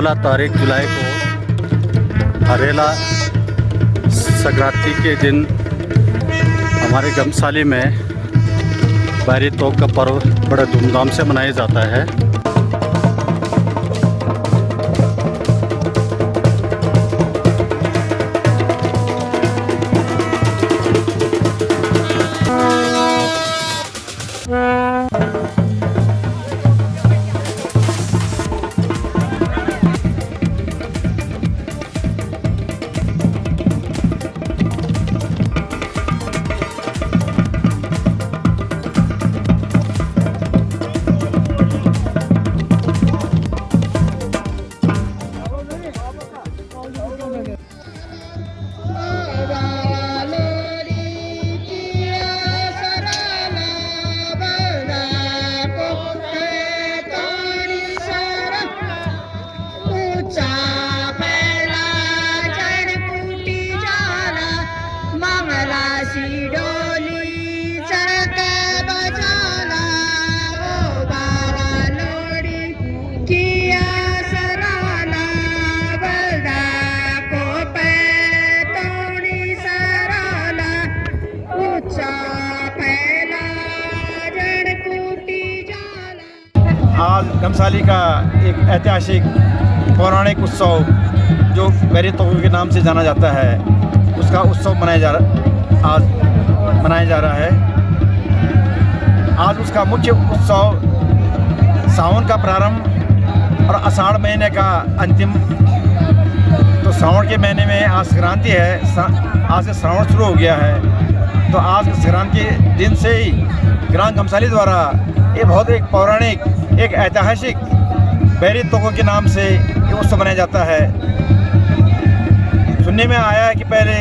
16 तारीख जुलाई को हरेला संक्रांति के दिन हमारे गमसाली में बैरी तोक का पर्व बड़े धूमधाम से मनाया जाता है। आज गमसाली का एक ऐतिहासिक पौराणिक उत्सव जो बैरी तोको के नाम से जाना जाता है, उसका उत्सव आज मनाया जा रहा है। आज उसका मुख्य उत्सव सावन का प्रारंभ और आषाढ़ महीने का अंतिम। तो सावन के महीने में आज संक्रांति है, आज से श्रावण शुरू हो गया है। तो आज संक्रांति के दिन से ही ग्राम गमसाली द्वारा ये बहुत एक पौराणिक एक ऐतिहासिक बैरी तोको के नाम से ये उत्सव मनाया जाता है। सुनने में आया है कि पहले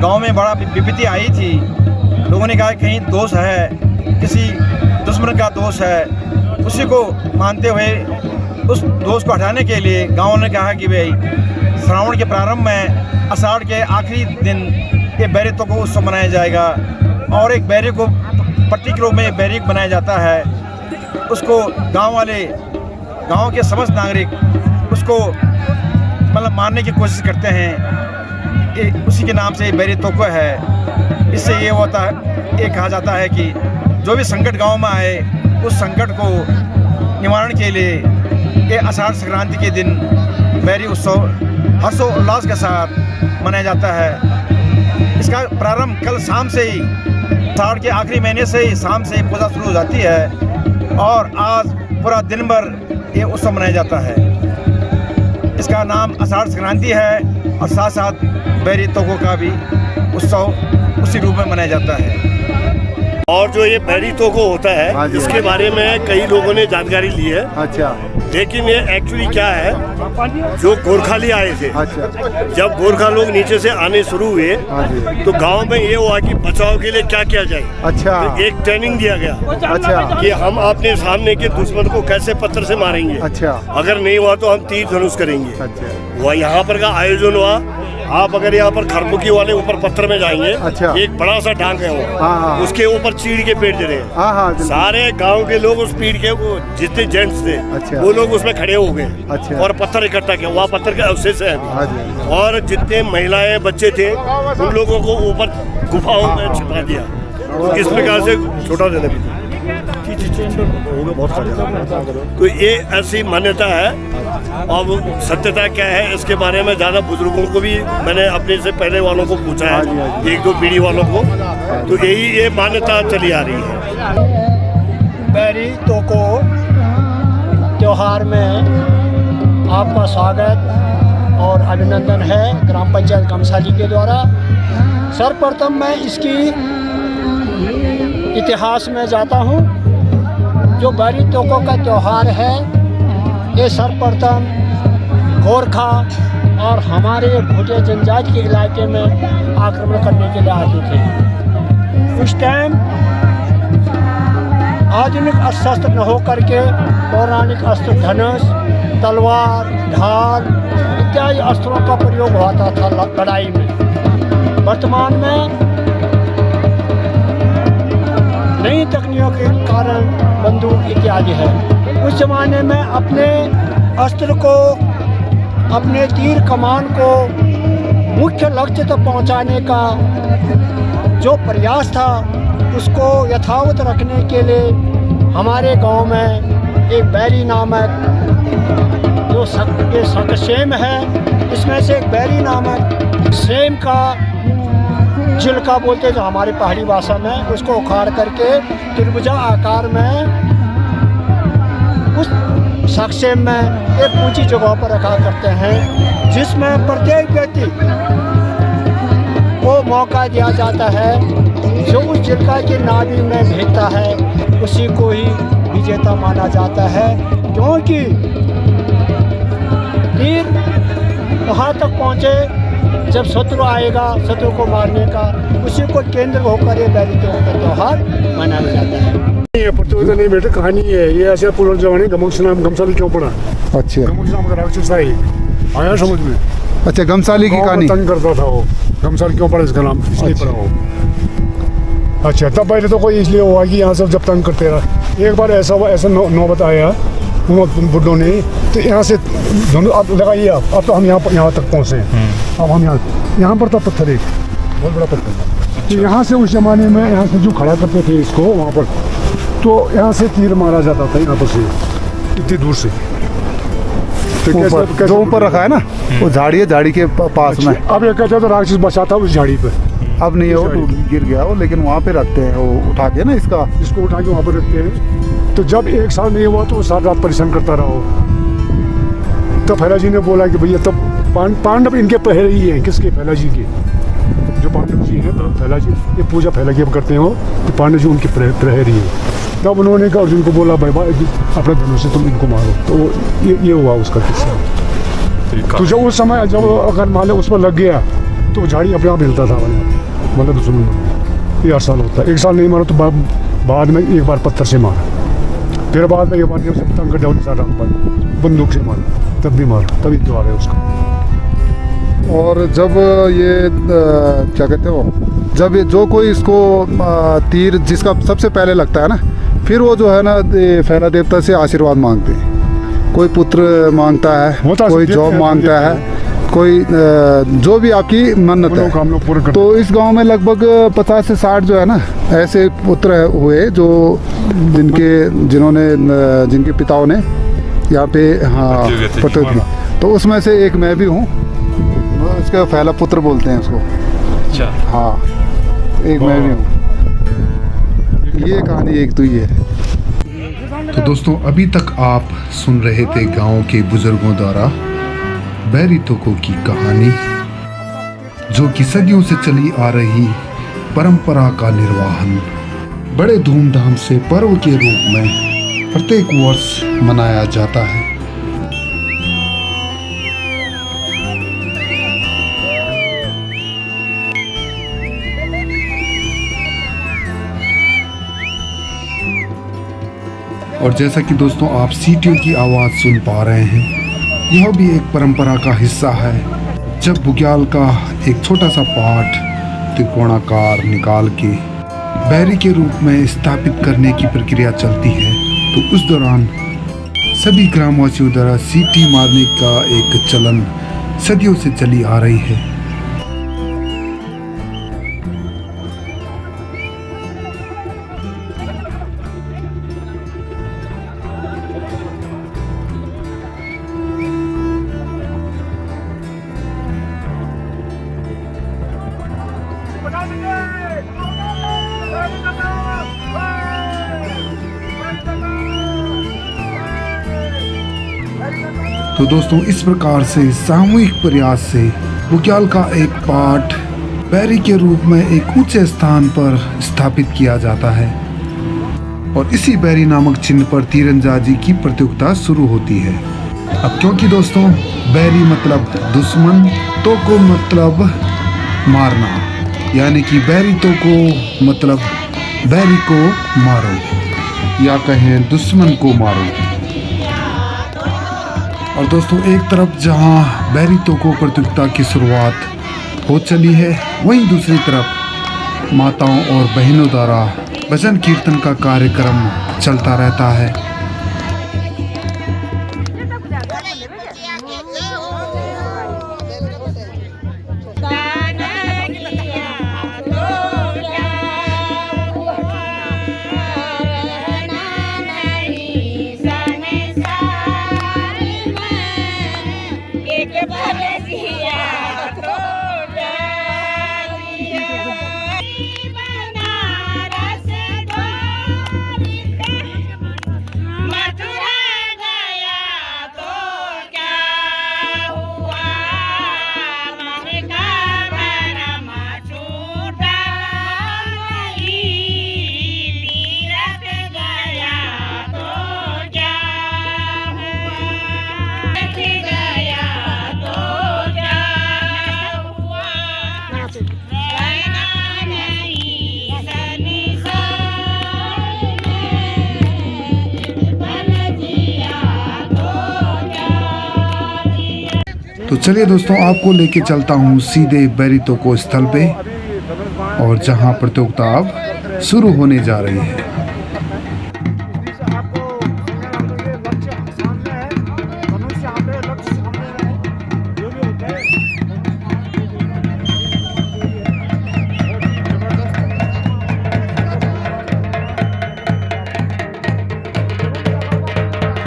गांव में बड़ा विपत्ति आई थी, लोगों ने कहा कहीं दोष है, किसी दुश्मन का दोष है, उसी को मानते हुए उस दोष को हटाने के लिए गाँव ने कहा कि भाई श्रावण के प्रारंभ में आषाढ़ के आखिरी दिन ये बैरी तोको उत्सव मनाया जाएगा और एक बैरी को प्रतीक रूप में बैरी बनाया जाता है। उसको गांव के समस्त नागरिक उसको मतलब मारने की कोशिश करते हैं, उसी के नाम से बैरी तोको है। इससे ये होता है, ये कहा जाता है कि जो भी संकट गांव में आए उस संकट को निवारण के लिए ये आषाढ़ संक्रांति के दिन बैरी उत्सव हर्षोल्लास के साथ मनाया जाता है। इसका प्रारंभ कल शाम से ही, आषाढ़ के आखिरी महीने से ही शाम से पूजा शुरू हो जाती है और आज पूरा दिन भर ये उत्सव मनाया जाता है। इसका नाम आषाढ़ संक्रांति है और साथ साथ बैरी तोको का भी उत्सव उसी रूप में मनाया जाता है। और जो ये बैरी तोको होता है इसके बारे में कई लोगों ने जानकारी ली है। अच्छा। लेकिन ये एक्चुअली क्या है, जो गोरखाली आए थे, जब गोरखा लोग नीचे से आने शुरू हुए तो गांव में ये हुआ कि बचाव के लिए क्या किया जाए। अच्छा। तो एक ट्रेनिंग दिया गया। अच्छा। कि हम अपने सामने के दुश्मन को कैसे पत्थर से मारेंगे। अच्छा। अगर नहीं हुआ तो हम तीर धनुष करेंगे। अच्छा। वह यहाँ पर का आयोजन हुआ। आप अगर यहाँ पर खरमुखी वाले ऊपर पत्थर में जाएंगे, अच्छा। एक बड़ा सा डांग है वो, हाँ। उसके ऊपर चीड़ के पेड़ जड़े हैं। सारे गांव के लोग उस पीड़ के जितने जेंट्स थे, अच्छा। वो लोग उसमें खड़े हो गए। अच्छा। और पत्थर इकट्ठा किया, वहाँ पत्थर के अवशेष है। और जितने महिलाएं बच्चे थे उन लोगों को ऊपर गुफाओं में छिपा दिया। इस प्रकार से छोटा देने बहुत सारे। तो ये ऐसी मान्यता है। अब सत्यता क्या है इसके बारे में ज़्यादा बुजुर्गों को भी मैंने अपने से पहले वालों को पूछा है, एक दो पीढ़ी वालों को, तो यही ये मान्यता चली आ रही है। बैरी तोको त्योहार में आपका स्वागत और अभिनंदन है ग्राम पंचायत गमसाली के द्वारा। सर्वप्रथम मैं इसकी इतिहास में जाता हूँ। जो बैरी तोको का त्यौहार है, ये सर्वप्रथम गोरखा और हमारे भोटिया जनजाति के इलाके में आक्रमण करने के लिए आते थे। उस टाइम आधुनिक अस्त्र न हो करके पौराणिक अस्त्र धनुष, तलवार, ढाल इत्यादि अस्त्रों का प्रयोग होता था लड़ाई में। वर्तमान में नई तकनीकों के कारण बंदूक इत्यादि है। उस जमाने में अपने अस्त्र को अपने तीर कमान को मुख्य लक्ष्य तक पहुंचाने का जो प्रयास था उसको यथावत रखने के लिए हमारे गांव में एक बैरी नामक जो सकसेम है, इसमें से एक बैरी नामक सेम का छिलका बोलते हैं जो हमारी पहाड़ी भाषा में, उसको उखाड़ करके त्रिभुजा आकार में उस सकसेम में एक ऊंची जगह पर रखा करते हैं, जिसमें प्रत्येक व्यक्ति को मौका दिया जाता है जो उस छिलका की नाभि में भेजता है उसी को ही विजेता माना जाता है, क्योंकि तीर वहाँ तक पहुँचे जब शत्रु आएगा, शत्रु को मारने का, उसी को केंद्र होकर ये बैरी तोक का त्यौहार मनाया जाता है। ये प्रतियोगिता नहीं बेटे, कहानी है ये। ऐसे पुराने जमाने गमसाली क्यों पड़ा? अच्छा, नाम का राक्षस आया समझ में? अच्छा, गमसाली की कहानी तंग करता था वो, गमसाली क्यों पड़ा इसका नाम, इसलिए पड़ा वो। अच्छा, तब पहले तो कोई इसलिए हुआ कि यहाँ से जब तंग करते रहा। एक बार ऐसा नौबत आया बुड्ढों ने, तो यहाँ से दोनों अब लगाइए, अब तो हम यहाँ तक पहुँचे हैं। अब हम यहाँ पर था पत्थर, एक बहुत बड़ा पत्थर, तो यहाँ से उस जमाने में यहाँ से जो खड़ा करते थे इसको वहाँ पर, तो यहाँ से तीर मारा जाता था यहाँ पर से, इतनी दूर से। तो जो ऊपर रखा है ना, वो झाड़ी है, झाड़ी के पास में। अब ये कहते तो राक्षस बचा था उस झाड़ी पे, अब नहीं है, वो गिर गया वो, लेकिन वहाँ पे रखते हैं वो उठा के ना, इसको उठा के वहाँ पर रखते हैं। तो जब एक साल नहीं हुआ तो वो सारी रात परेशान करता रहा हो। तो फैला जी ने बोला कि भैया, तब पांडव इनके प्रहरी ही हैं। किसके? फैला जी के, जो पांडव जी हैं, फैला जी, ये पूजा फैला जी करते हैं वो, तो पांडव जी उनके प्रहरी हैं। तब उन्होंने कहा अर्जुन को बोला, भाई अपने धनुष से तुम इनको मारो। तो ये हुआ उसका किस्सा। तो जब उस समय जब अगर मान लो उस पर लग गया तो झाड़ी अपने आप हिलता था, मतलब तो सुनो, ये 8 साल होता है। 1 साल नहीं मारा तो बाद में एक बार पत्थर से मारा, फिर बाद में एक बार तंग कर सारा बंदूक से मारा, तब भी मारा, तभी तो आ गया उसका। और जब ये क्या कहते हो, जब ये जो कोई इसको तीर जिसका सबसे पहले लगता है ना, फिर वो जो है ना फैला देवता से आशीर्वाद मांगते हैं। कोई पुत्र मांगता है, कोई जॉब मांगता है, कोई जो भी आपकी मन्नत है। तो इस गांव में लगभग 50 से 60 जो है ना ऐसे पुत्र हुए जो जिनके पिताओं ने यहाँ पे प्रतियोगिता, तो उसमें से एक मैं भी हूँ। इसका फैला पुत्र बोलते हैं उसको। अच्छा, हाँ, एक मैं भी हूँ। ये कहानी एक तो ये है। तो दोस्तों, अभी तक आप सुन रहे थे गांव के बुजुर्गों द्वारा बैरी तोकों की कहानी, जो कि सदियों से चली आ रही परंपरा का निर्वहन बड़े धूमधाम से पर्व के रूप में प्रत्येक वर्ष मनाया जाता है। और जैसा कि दोस्तों आप सीटियों की आवाज़ सुन पा रहे हैं, यह भी एक परंपरा का हिस्सा है। जब बुग्याल का एक छोटा सा पाठ त्रिकोणाकार निकाल के बैरी के रूप में स्थापित करने की प्रक्रिया चलती है, तो उस दौरान सभी ग्रामवासियों द्वारा सीटी मारने का एक चलन सदियों से चली आ रही है। तो दोस्तों, इस प्रकार से सामूहिक प्रयास से बुग्याल का एक पाठ बैरी के रूप में एक ऊंचे स्थान पर स्थापित किया जाता है और इसी बैरी नामक चिन्ह पर तीरंदाजी की प्रतियोगिता शुरू होती है। अब क्योंकि दोस्तों बैरी मतलब दुश्मन, तोको मतलब मारना, यानी कि बैरी तोको मतलब बैरी को मारो या कहें दुश्मन को मारो। और दोस्तों, एक तरफ जहां बैरी तोको प्रतियोगिता की शुरुआत हो चली है, वहीं दूसरी तरफ माताओं और बहनों द्वारा भजन कीर्तन का कार्यक्रम चलता रहता है। चलिए दोस्तों, आपको लेके चलता हूँ सीधे बैरी तोको स्थल पे, और जहाँ प्रतियोगिता अब शुरू होने जा रही है।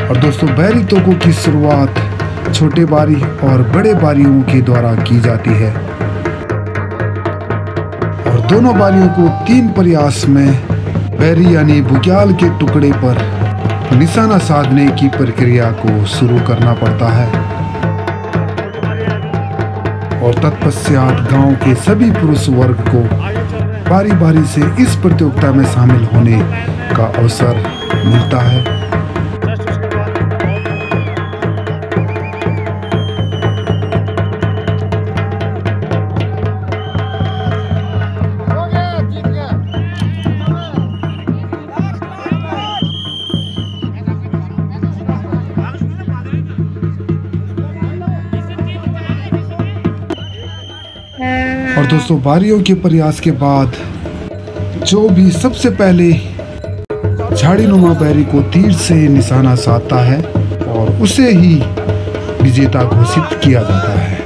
और दोस्तों, बैरी तोको की शुरुआत छोटे बारी और बड़े बारियों के द्वारा की जाती है, और दोनों बारियों को 3 प्रयास में बैरी यानी बुग्याल के टुकड़े पर निशाना साधने की प्रक्रिया को शुरू करना पड़ता है। और तत्पश्चात गांव के सभी पुरुष वर्ग को बारी बारी से इस प्रतियोगिता में शामिल होने का अवसर मिलता है। और दोस्तों, बारियों के प्रयास के बाद जो भी सबसे पहले झाड़ीनुमा बैरी को तीर से निशाना साधता है और उसे ही विजेता घोषित किया जाता है।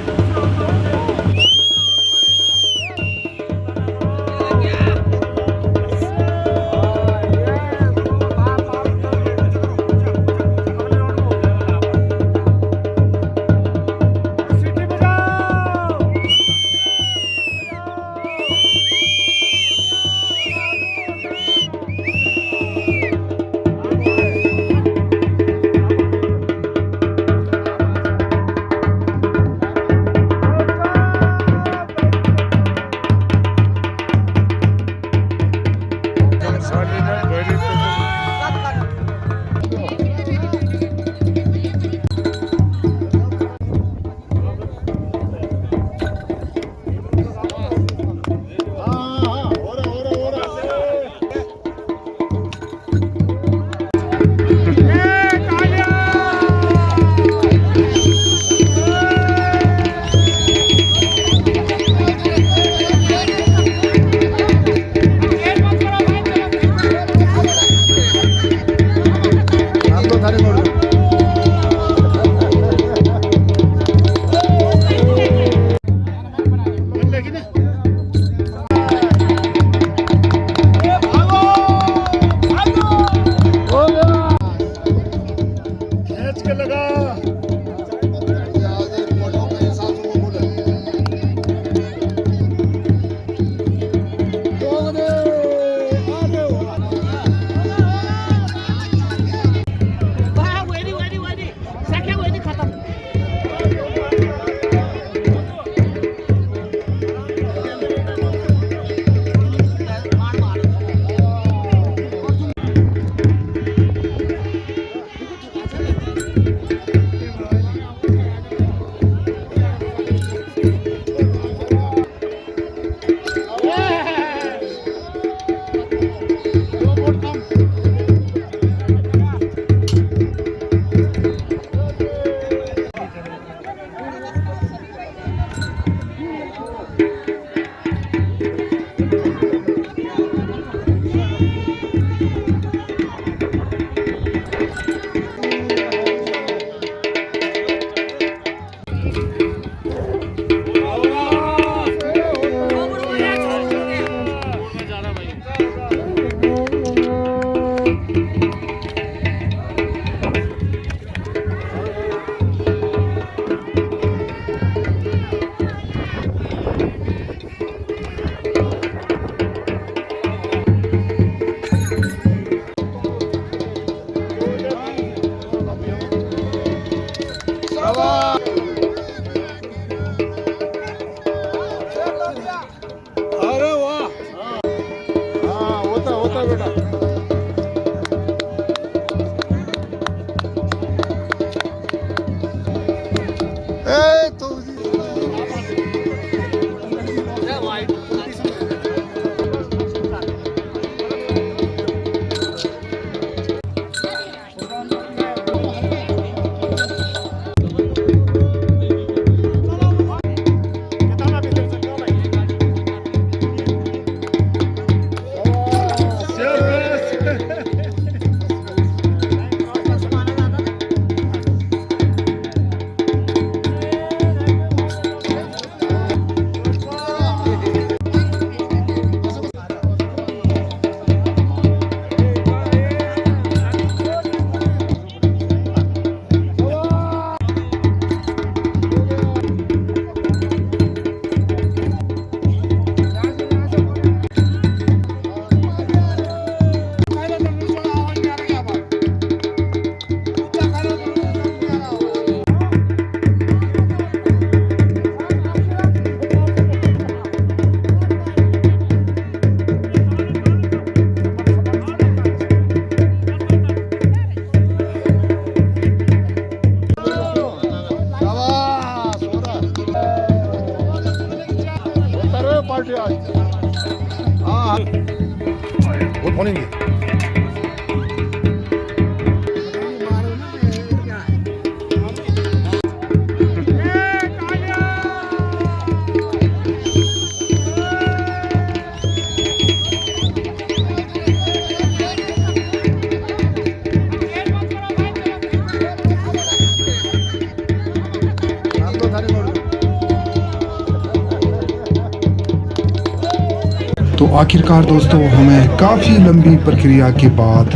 तो आखिरकार दोस्तों हमें काफ़ी लंबी प्रक्रिया के बाद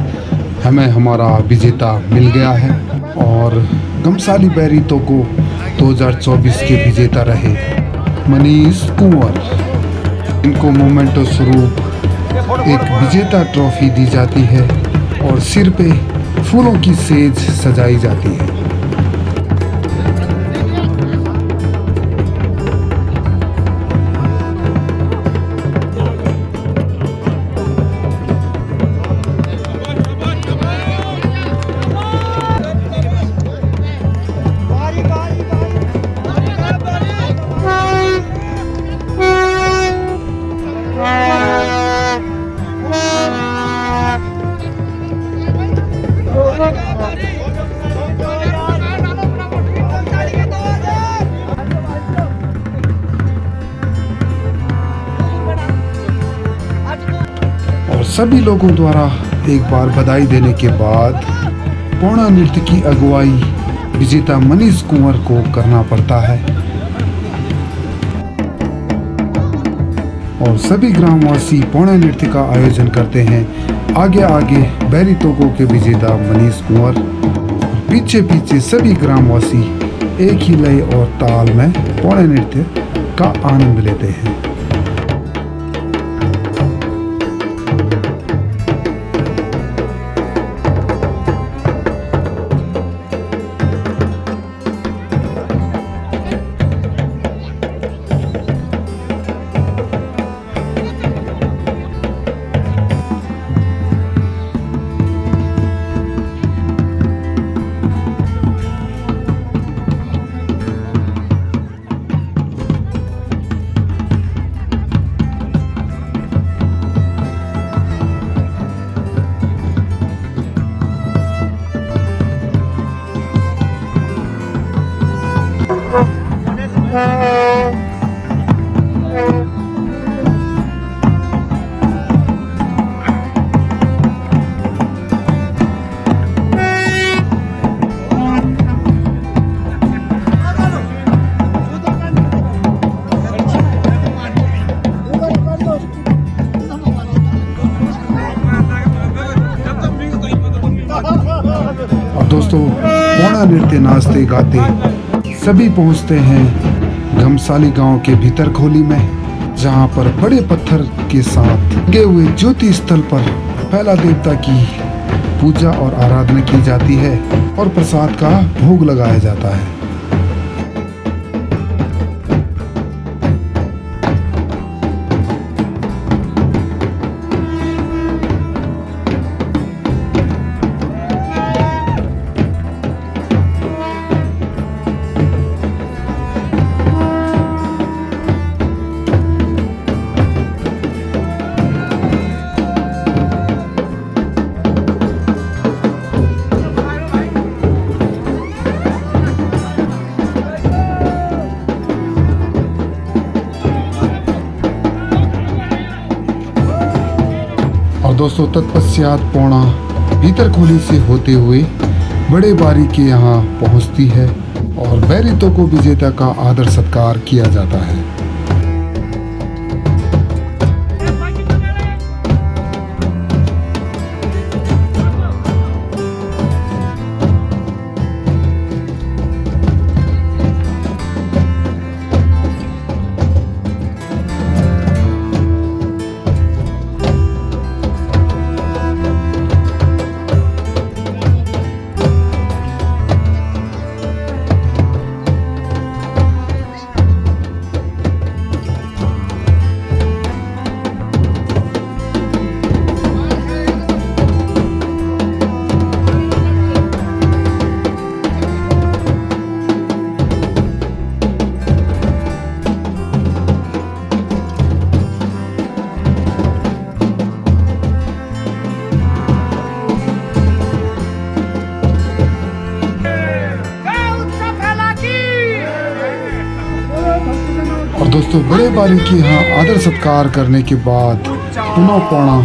हमें हमारा विजेता मिल गया है और गमसाली बैरी तोको 2024 के विजेता रहे मनीष कुंवर। इनको मोमेंटो स्वरूप एक विजेता ट्रॉफी दी जाती है और सिर पे फूलों की सेज सजाई जाती है। सभी लोगों द्वारा एक बार बधाई देने के बाद पौड़ा नृत्य की अगुवाई विजेता मनीष कुंवर को करना पड़ता है और सभी ग्रामवासी पौड़ा नृत्य का आयोजन करते हैं। आगे आगे बैरी तोको के विजेता मनीष कुंवर, पीछे पीछे सभी ग्रामवासी एक ही लय और ताल में पौड़ा नृत्य का आनंद लेते हैं। दोस्तों पौड़ा नृत्य नाचते गाते सभी पहुंचते हैं घमसाली गांव के भीतर खोली में, जहां पर बड़े पत्थर के साथ लगे हुए ज्योति स्थल पर फैला देवता की पूजा और आराधना की जाती है और प्रसाद का भोग लगाया जाता है। दोस्तों तत्पश्चात पौड़ा भीतर खोली से होते हुए बड़े बारी के यहाँ पहुँचती है और बैरी तोको विजेता का आदर सत्कार किया जाता है। दोस्तों बड़े बारी के यहाँ आदर सत्कार करने के बाद पुनः पौड़ा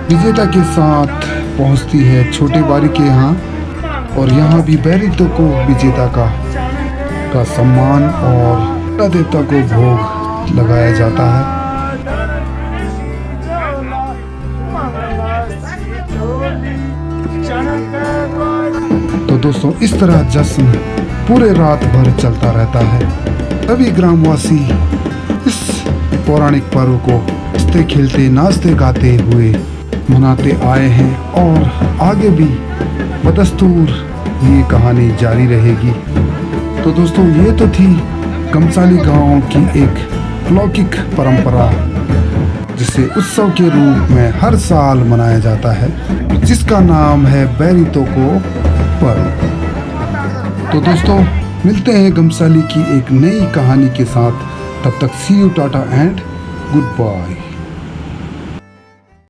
विजेता के साथ पहुँचती है छोटे बारी के यहाँ, और यहाँ भी बैरितों को विजेता का सम्मान और देवता को भोग लगाया जाता है। तो दोस्तों इस तरह जश्न पूरे रात भर चलता रहता है। सभी ग्रामवासी इस पौराणिक पर्व को हंसते खेलते नाचते गाते हुए मनाते आए हैं, और आगे भी बदस्तूर ये कहानी जारी रहेगी। तो दोस्तों ये तो थी गमसाली गांव की एक अलौकिक परंपरा, जिसे उत्सव के रूप में हर साल मनाया जाता है, जिसका नाम है बैरी तोको पर्व। तो दोस्तों मिलते हैं गमसाली की एक नई कहानी के साथ, तब तक see you, tata and good bye.